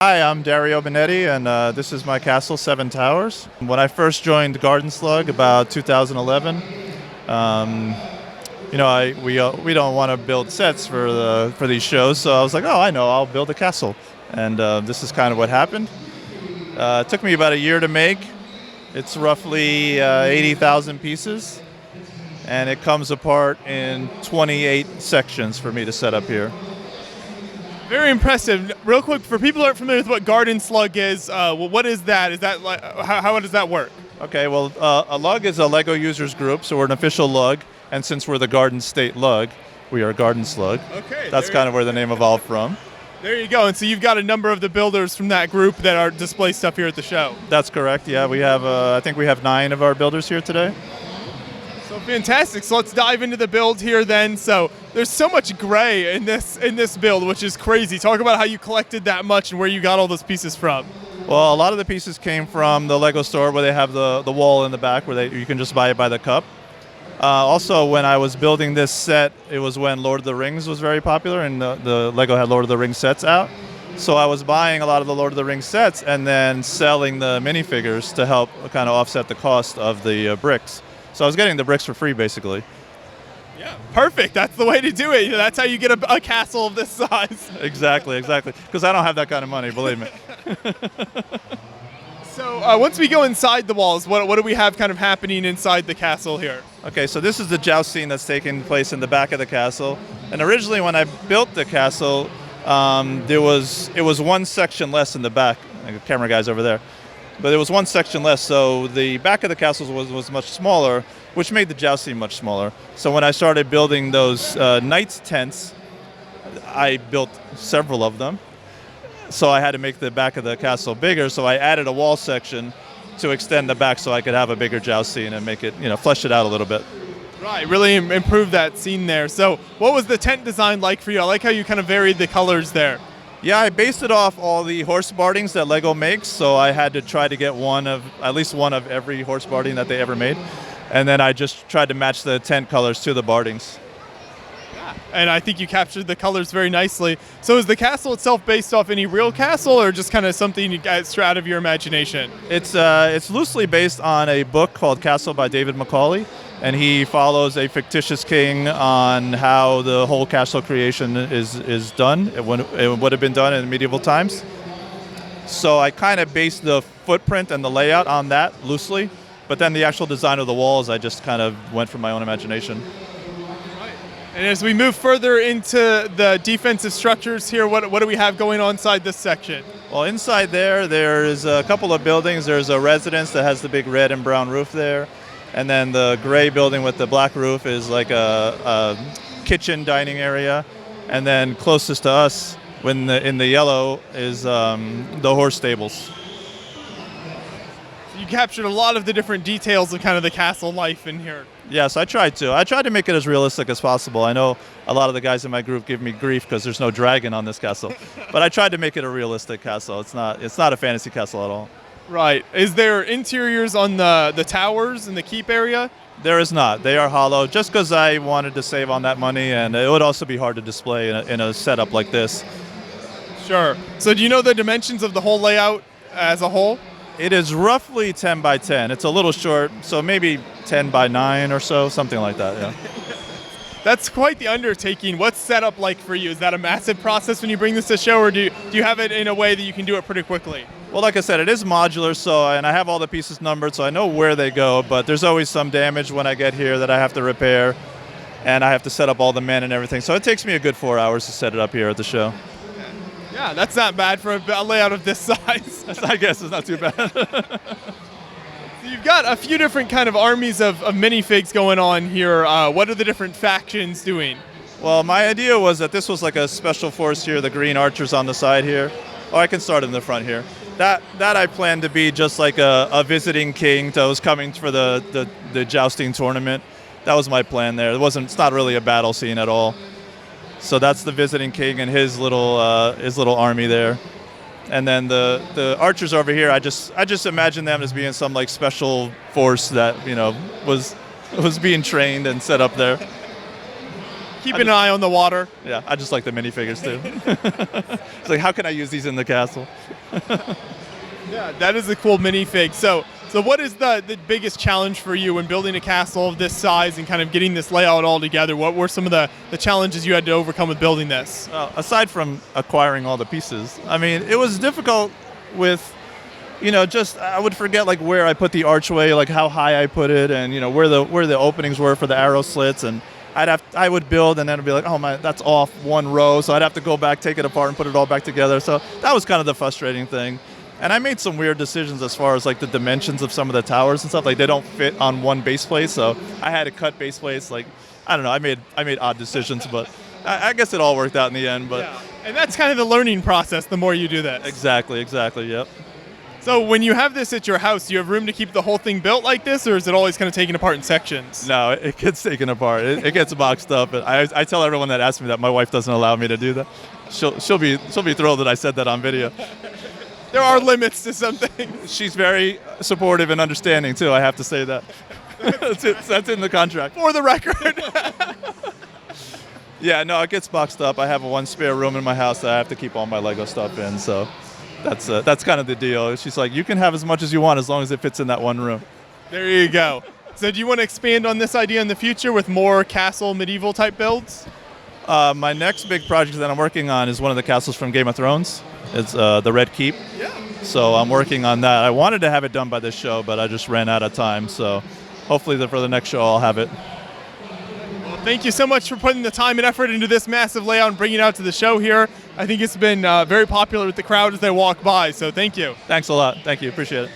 Hi, I'm Dario Benetti, and this is my castle, Seven Towers. When I first joined Garden Slug about 2011, um, we don't want to build sets for these shows, so I was like, oh, I know, I'll build a castle, and this is kind of what happened. It took me about a year to make. It's roughly 80,000 pieces, and it comes apart in 28 sections for me to set up here. Very impressive. Real quick, for people who aren't familiar with what Garden Slug is, what is that? Is that like how does that work? Okay, well, a lug is a LEGO users group, so we're an official lug, and since we're the Garden State Lug, we are Garden Slug. Okay. That's kind of where the name evolved from. There you go. And so you've got a number of the builders from that group that are display stuff here at the show. That's correct. Yeah, we have. I think we have 9 of our builders here today. So fantastic. So let's dive into the build here then. So there's so much gray in this build, which is crazy. Talk about how you collected that much and where you got all those pieces from. Well, a lot of the pieces came from the LEGO store where they have the wall in the back where you can just buy it by the cup. Also, when I was building this set, it was when Lord of the Rings was very popular, and the LEGO had Lord of the Rings sets out. So I was buying a lot of the Lord of the Rings sets and then selling the minifigures to help kind of offset the cost of the bricks. So I was getting the bricks for free, basically. Yeah, perfect. That's the way to do it. That's how you get a castle of this size. Exactly. Because I don't have that kind of money, believe me. So once we go inside the walls, what do we have kind of happening inside the castle here? Okay, so this is the joust scene that's taking place in the back of the castle. And originally when I built the castle, it was one section less in the back. The camera guy's over there. But there was one section less, so the back of the castle was much smaller, which made the joust scene much smaller. So when I started building those knights tents, I built several of them. So I had to make the back of the castle bigger, so I added a wall section to extend the back so I could have a bigger joust scene and make it, flesh it out a little bit. Right, really improved that scene there. So what was the tent design like for you? I like how you kind of varied the colors there. Yeah, I based it off all the horse bardings that LEGO makes, so I had to try to get at least one of every horse barding that they ever made. And then I just tried to match the tent colors to the bardings. Yeah, and I think you captured the colors very nicely. So is the castle itself based off any real castle or just kind of something you got out of your imagination? It's loosely based on a book called Castle by David Macaulay, and he follows a fictitious king on how the whole castle creation is done. It would have been done in medieval times. So I kind of based the footprint and the layout on that loosely, but then the actual design of the walls, I just kind of went from my own imagination. Right. And as we move further into the defensive structures here, what do we have going on inside this section? Well, inside there's a couple of buildings. There's a residence that has the big red and brown roof there. And then the gray building with the black roof is like a kitchen dining area. And then closest to us, in the yellow, is the horse stables. You captured a lot of the different details of kind of the castle life in here. Yes, I tried to. I tried to make it as realistic as possible. I know a lot of the guys in my group give me grief because there's no dragon on this castle. But I tried to make it a realistic castle. It's not a fantasy castle at all. Right. Is there interiors on the towers in the keep area? There is not. They are hollow, just because I wanted to save on that money, and it would also be hard to display in a setup like this. Sure. So do you know the dimensions of the whole layout as a whole? It is roughly 10 by 10. It's a little short, so maybe 10 by 9 or so, something like that, yeah. That's quite the undertaking. What's setup like for you? Is that a massive process when you bring this to show, or do you have it in a way that you can do it pretty quickly? Well, like I said, it is modular, and I have all the pieces numbered, so I know where they go, but there's always some damage when I get here that I have to repair, and I have to set up all the men and everything. So it takes me a good 4 hours to set it up here at the show. Yeah, that's not bad for a layout of this size. I guess it's not too bad. So you've got a few different kind of armies of minifigs going on here. What are the different factions doing? Well, my idea was that this was like a special force here, the green archers on the side here. Oh, I can start in the front here. That I planned to be just like a visiting king that was coming for the jousting tournament. That was my plan there. It's not really a battle scene at all. So that's the visiting king and his little army there. And then the archers over here, I just imagine them as being some like special force that was being trained and set up there. Keeping an eye on the water. Yeah, I just like the minifigures too. It's like, how can I use these in the castle? Yeah, that is a cool minifig. So what is the biggest challenge for you when building a castle of this size and kind of getting this layout all together? What were some of the challenges you had to overcome with building this? Aside from acquiring all the pieces, I mean, it was difficult with, just I would forget like where I put the archway, like how high I put it, and where the openings were for the arrow slits, and I would build and then it'd be like, oh my, that's off one row, so I'd have to go back, take it apart, and put it all back together. So that was kind of the frustrating thing. And I made some weird decisions as far as like the dimensions of some of the towers and stuff. Like they don't fit on one base plate, so I had to cut base plates. Like I don't know, I made odd decisions, but I guess it all worked out in the end. But yeah. And that's kind of the learning process. The more you do this. Exactly. Yep. So when you have this at your house, do you have room to keep the whole thing built like this, or is it always kind of taken apart in sections? No, it gets taken apart. It gets boxed up. I tell everyone that asks me that my wife doesn't allow me to do that. She'll be thrilled that I said that on video. There are limits to some things. She's very supportive and understanding too. I have to say that. That's in the contract. For the record. Yeah, no, it gets boxed up. I have one spare room in my house that I have to keep all my Lego stuff in. So that's kind of the deal. She's like, you can have as much as you want as long as it fits in that one room. There you go. So do you want to expand on this idea in the future with more castle medieval type builds? My next big project that I'm working on is one of the castles from Game of Thrones. It's the Red Keep. Yeah. So I'm working on that. I wanted to have it done by this show, but I just ran out of time. So hopefully for the next show I'll have it. Well, thank you so much for putting the time and effort into this massive layout and bringing it out to the show here. I think it's been very popular with the crowd as they walk by, so thank you. Thanks a lot. Thank you. Appreciate it.